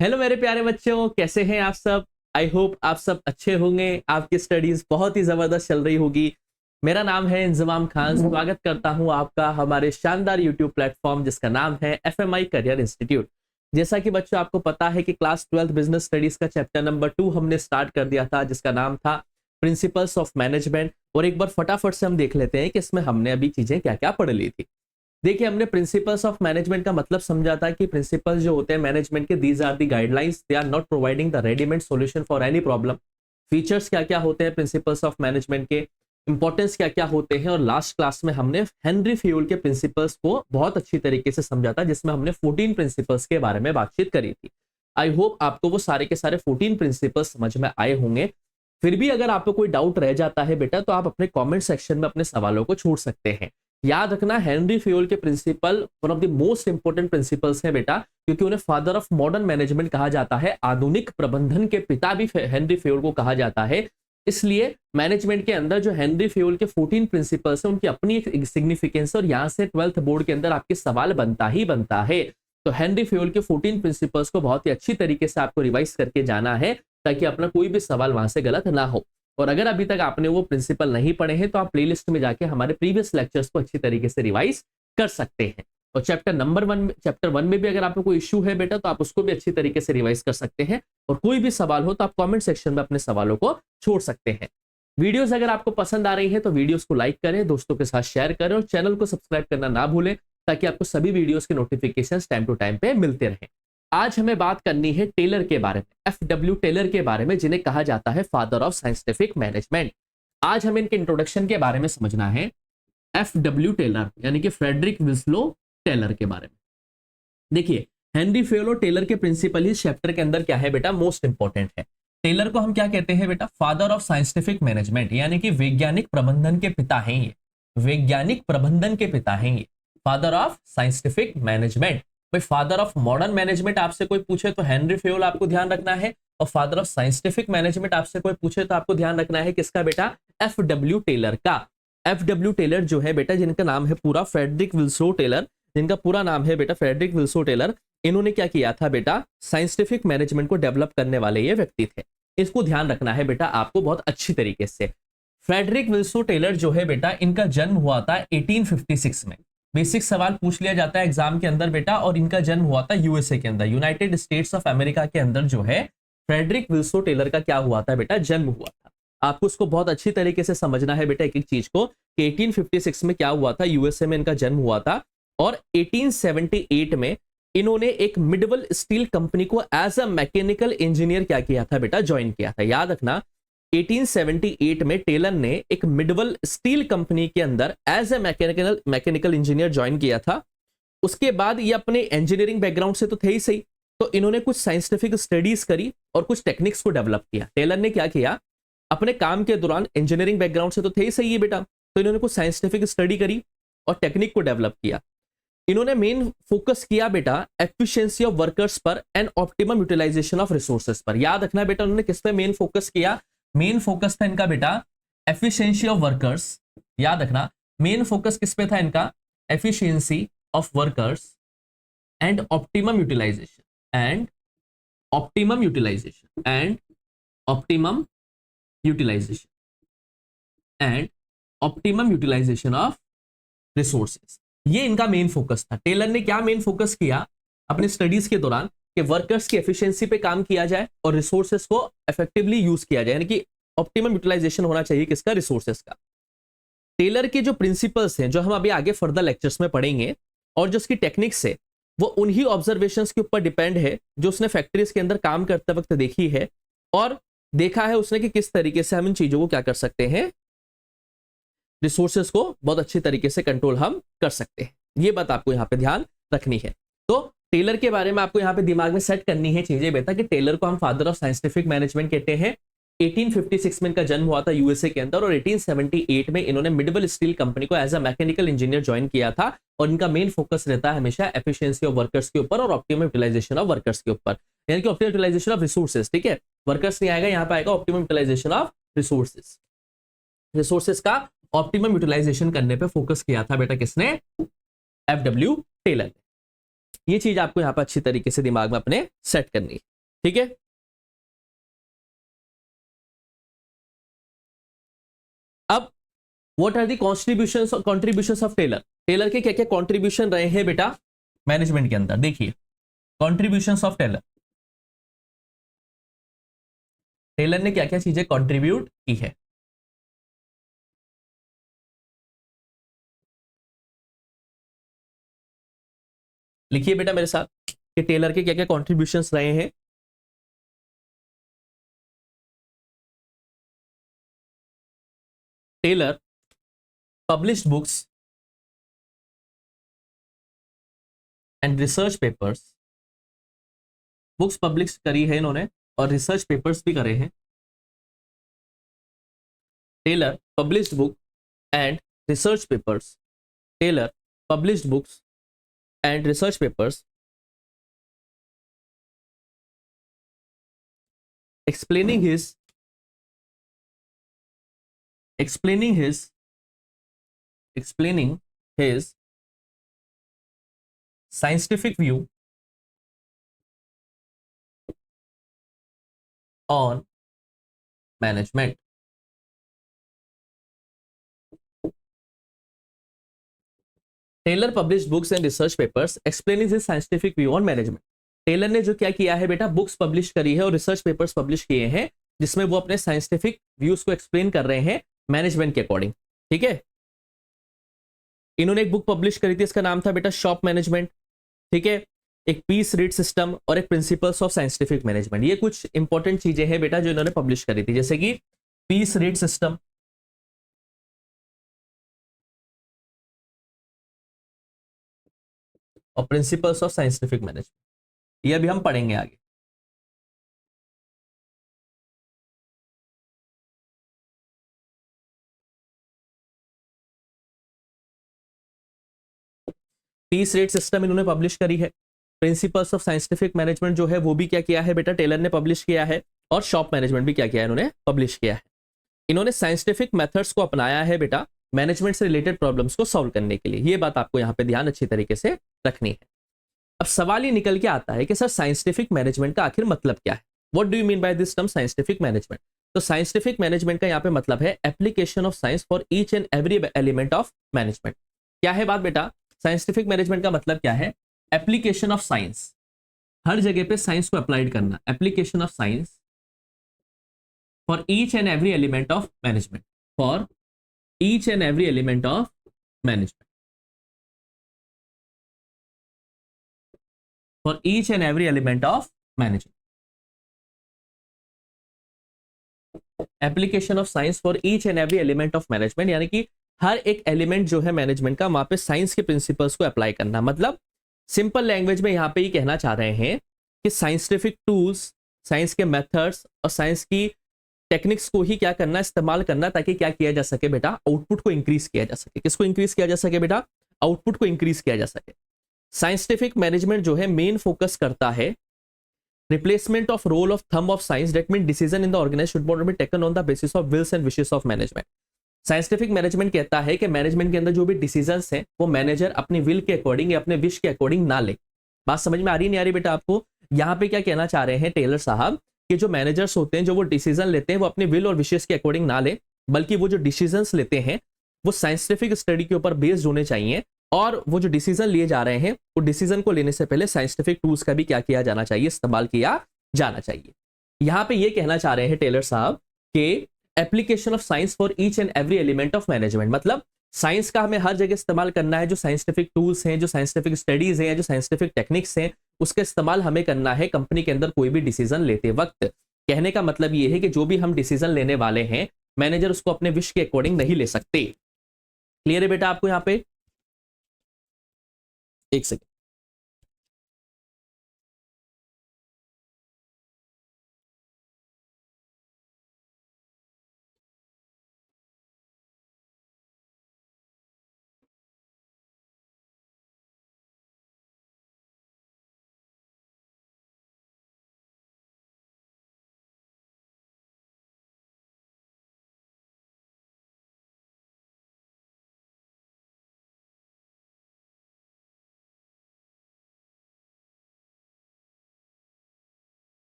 Hello मेरे प्यारे बच्चों, कैसे हैं आप सब। आई होप आप सब अच्छे होंगे। आपकी स्टडीज बहुत ही जबरदस्त चल रही होगी। मेरा नाम है इंजमाम खान। स्वागत करता हूं आपका हमारे शानदार यूट्यूब प्लेटफॉर्म जिसका नाम है एफएमआई करियर इंस्टीट्यूट। जैसा कि बच्चों आपको पता है कि क्लास 12 बिजनेस स्टडीज का चैप्टर नंबर 2 हमने स्टार्ट कर दिया था, जिसका नाम था प्रिंसिपल्स ऑफ मैनेजमेंट। और एक बार फटाफट से हम देख लेते हैं कि इसमें हमने अभी चीजें क्या क्या पढ़ ली थी। देखिए, हमने प्रिंसिपल्स ऑफ मैनेजमेंट का मतलब समझा था कि प्रिंसिपल्स जो होते हैं मैनेजमेंट के, these are the guidelines, they are not providing the readymade solution for any problem. Features क्या क्या होते हैं प्रिंसिपल्स ऑफ मैनेजमेंट के, इंपॉर्टेंस क्या क्या होते हैं। और लास्ट क्लास में हमने हेनरी फ्यूल के प्रिंसिपल्स को बहुत अच्छी तरीके से समझा था, जिसमें हमने 14 प्रिंसिपल्स के बारे में बातचीत करी थी। आई होप आपको वो सारे के सारे 14 प्रिंसिपल्स समझ में आए होंगे। फिर भी अगर आपको कोई डाउट रह जाता है बेटा, तो आप अपने कमेंट सेक्शन में अपने सवालों को छोड़ सकते हैं। याद रखना, हेनरी फ्यूल के principle one of the most important principles हैं बेटा, क्योंकि उन्हें फादर ऑफ मॉडर्न मैनेजमेंट कहा जाता है। आधुनिक प्रबंधन के पिता भी हेनरी फ्यूल को कहा जाता है। इसलिए मैनेजमेंट के अंदर जो हेनरी फ्यूल के 14 प्रिंसिपल्स हैं, उनकी अपनी एक सिग्निफिकेंस, और यहाँ से 12th बोर्ड के अंदर आपके सवाल बनता ही बनता है। तो हेनरी फ्यूल के 14 प्रिंसिपल्स को बहुत ही अच्छी तरीके से आपको रिवाइज करके जाना है, ताकि अपना कोई भी सवाल वहां से गलत ना हो। और अगर अभी तक आपने वो प्रिंसिपल नहीं पढ़े हैं, तो आप प्लेलिस्ट में जाके हमारे प्रीवियस लेक्चर्स को अच्छी तरीके से रिवाइज कर सकते हैं। और चैप्टर वन में भी अगर आपको कोई इश्यू है बेटा, तो आप उसको भी अच्छी तरीके से रिवाइज कर सकते हैं। और कोई भी सवाल हो तो आप कमेंट सेक्शन में अपने सवालों को छोड़ सकते हैं। वीडियोस अगर आपको पसंद आ रही है तो वीडियोस को लाइक करें, दोस्तों के साथ शेयर करें, और चैनल को सब्सक्राइब करना ना भूलें, ताकि आपको सभी वीडियोस के नोटिफिकेशन टाइम टू टाइम पे मिलते रहें। आज हमें बात करनी है टेलर के बारे में, एफडब्ल्यू टेलर के बारे में, जिन्हें कहा जाता है फादर ऑफ साइंटिफिक मैनेजमेंट। आज हमें इनके इंट्रोडक्शन के बारे में समझना है। एफडब्ल्यू टेलर यानी कि फ्रेडरिक विस्लो टेलर के बारे में। देखिए, हेनरी फ्यूल और टेलर के प्रिंसिपल इस चैप्टर के अंदर क्या है बेटा, मोस्ट इंपॉर्टेंट है। टेलर को हम क्या कहते हैं बेटा, फादर ऑफ साइंटिफिक मैनेजमेंट, यानी कि वैज्ञानिक प्रबंधन के पिता हैं ये। वैज्ञानिक प्रबंधन के पिता हैं ये, फादर ऑफ साइंटिफिक मैनेजमेंट। भाई, फादर ऑफ मॉडर्न मैनेजमेंट आपसे कोई पूछे तो हेनरी फ्यूल आपको ध्यान रखना है, और फादर ऑफ साइंटिफिक मैनेजमेंट आपसे कोई पूछे तो आपको ध्यान रखना है किसका बेटा, एफडब्ल्यू टेलर का। एफडब्ल्यू टेलर जो है बेटा, जिनका नाम है पूरा फ्रेडरिक विल्सो टेलर, जिनका पूरा नाम है बेटा फ्रेडरिक विल्सो टेलर, इन्होंने क्या किया था बेटा, साइंटिफिक मैनेजमेंट को डेवलप करने वाले ये व्यक्ति थे। इसको ध्यान रखना है बेटा आपको बहुत अच्छी तरीके से। फ्रेडरिक विल्सो टेलर जो है बेटा, इनका जन्म हुआ था 1856 में। बेसिक सवाल पूछ लिया जाता है एग्जाम के अंदर बेटा, और इनका जन्म हुआ था यूएसए के अंदर, यूनाइटेड स्टेट्स ऑफ अमेरिका के अंदर जो है फ्रेडरिक विल्सो टेलर का क्या हुआ था बेटा, जन्म हुआ था। आपको उसको बहुत अच्छी तरीके से समझना है बेटा एक एक चीज को, कि 1856 में क्या हुआ था, यूएसए में इनका जन्म हुआ था। और 1878 में इन्होंने एक मिडवल स्टील कंपनी को एज अ मैकेनिकल इंजीनियर क्या किया था बेटा, ज्वाइन किया था। याद रखना, 1878 में टेलर ने एक मिडवल स्टील कंपनी के अंदर as a mechanical engineer join किया था। उसके बाद ये अपने इंजीनियरिंग बैकग्राउंड से तो थे ही सही, तो इन्होंने कुछ साइंटिफिक स्टडीज करी और कुछ टेक्निक्स को डेवलप किया। टेलर ने क्या किया, अपने काम के दौरान, इंजीनियरिंग बैकग्राउंड से तो थे ही सही है बेटा, तो इन्होंने कुछ साइंटिफिक स्टडी करी और टेक्निक को डेवलप किया। इन्होंने मेन फोकस किया बेटा एफिशिएंसी ऑफ वर्कर्स पर and optimum utilisation of resources पर। याद रखना बेटा, उन्होंने किस पे मेन फोकस किया, मेन फोकस था इनका बेटा एफिशिएंसी ऑफ वर्कर्स। याद रखना, मेन फोकस किस पे था इनका, efficiency of workers and optimum utilisation, and optimum utilisation, and optimum utilisation, and optimum utilisation of resources. ये इनका मेन फोकस था। टेलर ने क्या मेन फोकस किया अपने स्टडीज के दौरान, कि वर्कर्स की एफिशिएंसी पे काम किया जाए और रिसोर्सेस को इफेक्टिवली यूज किया जाए, यानी कि ऑप्टिमम यूटिलाइजेशन होना चाहिए किसका, रिसोर्सेस का। टेलर के जो प्रिंसिपल्स हैं, जो हम अभी आगे फर्दर लेक्चर्स में पढ़ेंगे, और जो उसकी टेक्निक्स है, वो उन्हीं ऑब्जर्वेशंस के ऊपर डिपेंड है जो उसने फैक्ट्रीज के अंदर काम करते वक्त देखी है, और देखा है उसने कि किस तरीके से हम इन चीजों को क्या कर सकते हैं, रिसोर्सेस को बहुत अच्छी तरीके से कंट्रोल हम कर सकते हैं। ये बात आपको यहाँ पे ध्यान रखनी है। तो टेलर के बारे में आपको यहाँ पे दिमाग में सेट करनी है चीजें बेटा, कि टेलर को हम फादर ऑफ साइंटिफिक मैनेजमेंट कहते हैं। 1856 में इनका जन्म हुआ था यूएसए के अंदर, और 1878 में इन्होंने मिडवल स्टील कंपनी को as a mechanical engineer join किया था। और इनका मेन फोकस रहता है हमेशा एफिशिएंसी ऑफ वर्कर्स के ऊपर और ऑप्टिमम यूटिलाइजेशन ऑफ वर्कर्स के ऊपर, यानी कि ऑप्टिमम यूटिलाइजेशन ऑफ रिसोर्सेज। ठीक है, वर्कर्स नहीं आएगा, यहाँ पे आएगा optimum utilisation of resources. Resources का ऑप्टिमम यूटिलाइजेशन करने पे फोकस किया था बेटा किसने, एफडब्ल्यू टेलर ने। ये चीज आपको यहाँ पर अच्छी तरीके से दिमाग में अपने सेट करनी है। ठीक है। अब what are the contributions of Taylor, Taylor के क्या क्या कॉन्ट्रीब्यूशन रहे हैं बेटा मैनेजमेंट के अंदर। देखिए कॉन्ट्रीब्यूशंस ऑफ टेलर, टेलर ने क्या क्या चीजें कंट्रीब्यूट की है। लिखिए बेटा मेरे साथ कि टेलर के क्या क्या कॉन्ट्रीब्यूशंस रहे हैं। Taylor published books and research papers, books publish करी है इन्होंने और रिसर्च पेपर्स भी करे हैं। Taylor published book and research papers, Taylor published books and research papers explaining his explaining his explaining his scientific view on management। Taylor publish books and research papers explaining his scientific view on management. Taylor ने जो क्या किया है बेटा, books publish करी है और research papers publish किए हैं जिसमें वो अपने साइंटिफिक व्यूज को एक्सप्लेन कर रहे हैं मैनेजमेंट के अकॉर्डिंग। ठीक है, इन्होंने एक बुक पब्लिश करी थी, इसका नाम था बेटा शॉप मैनेजमेंट। ठीक है, एक पीस रीड सिस्टम और एक प्रिंसिपल्स ऑफ साइंटिफिक मैनेजमेंट, ये कुछ इंपॉर्टेंट चीजें हैं बेटा जो इन्होंने पब्लिश करी थी, जैसे कि पीस रीड सिस्टम और प्रिंसिपल्स ऑफ साइंटिफिक मैनेजमेंट, ये अभी हम पढ़ेंगे आगे। पीस रेट सिस्टम इन्होंने पब्लिश करी है, प्रिंसिपल्स ऑफ साइंटिफिक मैनेजमेंट जो है वो भी क्या किया है बेटा टेलर ने पब्लिश किया है, और शॉप मैनेजमेंट भी क्या किया है इन्होंने पब्लिश किया है। इन्होंने साइंटिफिक मेथड्स को अपनाया है बेटा मैनेजमेंट से रिलेटेड प्रॉब्लम्स को सॉल्व करने के लिए, ये बात आपको यहाँ पे ध्यान अच्छी तरीके से रखनी है। अब सवाल ये निकल के आता है कि सर साइंटिफिक मैनेजमेंट का आखिर मतलब क्या है, what do you mean by this term scientific management. तो साइंटिफिक मैनेजमेंट का यहाँ पे मतलब है application of science for each and every element of management. क्या है बात बेटा, साइंटिफिक मैनेजमेंट का मतलब क्या है, एप्लीकेशन ऑफ साइंस, हर जगह पे साइंस को अप्लाइड करना, application of science for each and every element of management, for each and every element of management, for each and every element of management, application of science for each and every element of management, यानी कि हर एक element जो है management का वहां पे science के principles को अप्लाई करना। मतलब सिंपल लैंग्वेज में यहां पे ये कहना चाह रहे हैं कि साइंटिफिक टूल्स, साइंस के मेथड्स और साइंस की टेक्निक्स को ही क्या करना, इस्तेमाल करना, ताकि क्या किया जा सके बेटा, आउटपुट को इंक्रीज किया जा सके। किसको इंक्रीज किया जा सके बेटा, आउटपुट को इंक्रीज किया जा सके। साइंटिफिक मैनेजमेंट जो है मेन फोकस करता है replacement of role of thumb of science, that mean decision in the organisation should not be taken on the basis of wills and wishes of management. Scientific management कहता है कि management के अंदर जो भी decisions हैं वो मैनेजर अपनी विल के अकॉर्डिंग या अपने विश के अकॉर्डिंग ना ले। बात समझ में आ रही नहीं आ रही बेटा आपको, यहाँ पे क्या कहना चाह रहे हैं टेलर साहब कि जो मैनेजर्स होते हैं, जो वो डिसीजन लेते हैं वो अपने विल और विशेष के अकॉर्डिंग ना ले, बल्कि वो जो डिसीजंस लेते हैं वो साइंटिफिक स्टडी के ऊपर बेस्ड होने चाहिए, और वो जो डिसीजन लिए जा रहे हैं वो डिसीजन को लेने से पहले साइंटिफिक टूल्स का भी क्या किया जाना चाहिए, इस्तेमाल किया जाना चाहिए। यहां पे ये कहना चाह रहे हैं टेलर साहब कि application of science for each and every element of management, मतलब साइंस का हमें हर जगह इस्तेमाल करना है, जो साइंटिफिक टूल्स हैं, जो साइंटिफिक स्टडीज हैं, जो साइंटिफिक टेक्निक्स हैं, उसका इस्तेमाल हमें करना है कंपनी के अंदर कोई भी डिसीजन लेते वक्त। कहने का मतलब ये है कि जो भी हम डिसीजन लेने वाले हैं मैनेजर उसको अपने विश के अकॉर्डिंग नहीं ले सकते। क्लियर है बेटा आपको यहाँ पे, एक सेकेंड।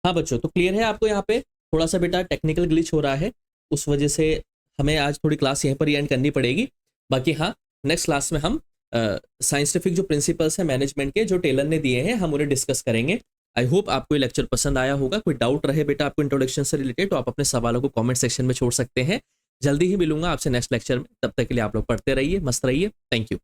हाँ बच्चों, तो क्लियर है आपको? यहाँ पे थोड़ा सा बेटा टेक्निकल ग्लिच हो रहा है, उस वजह से हमें आज थोड़ी क्लास यहीं पर ही एंड करनी पड़ेगी। बाकी हाँ, नेक्स्ट क्लास में हम साइंटिफिक जो प्रिंसिपल्स हैं मैनेजमेंट के, जो टेलर ने दिए हैं, हम उन्हें डिस्कस करेंगे। आई होप आपको ये लेक्चर पसंद आया होगा। कोई डाउट रहे बेटा आपको इंट्रोडक्शन से रिलेटेड, तो आप अपने सवालों को कमेंट सेक्शन में छोड़ सकते हैं। जल्दी ही मिलूंगा आपसे नेक्स्ट लेक्चर में, तब तक के लिए आप लोग पढ़ते रहिए, मस्त रहिए। Thank you.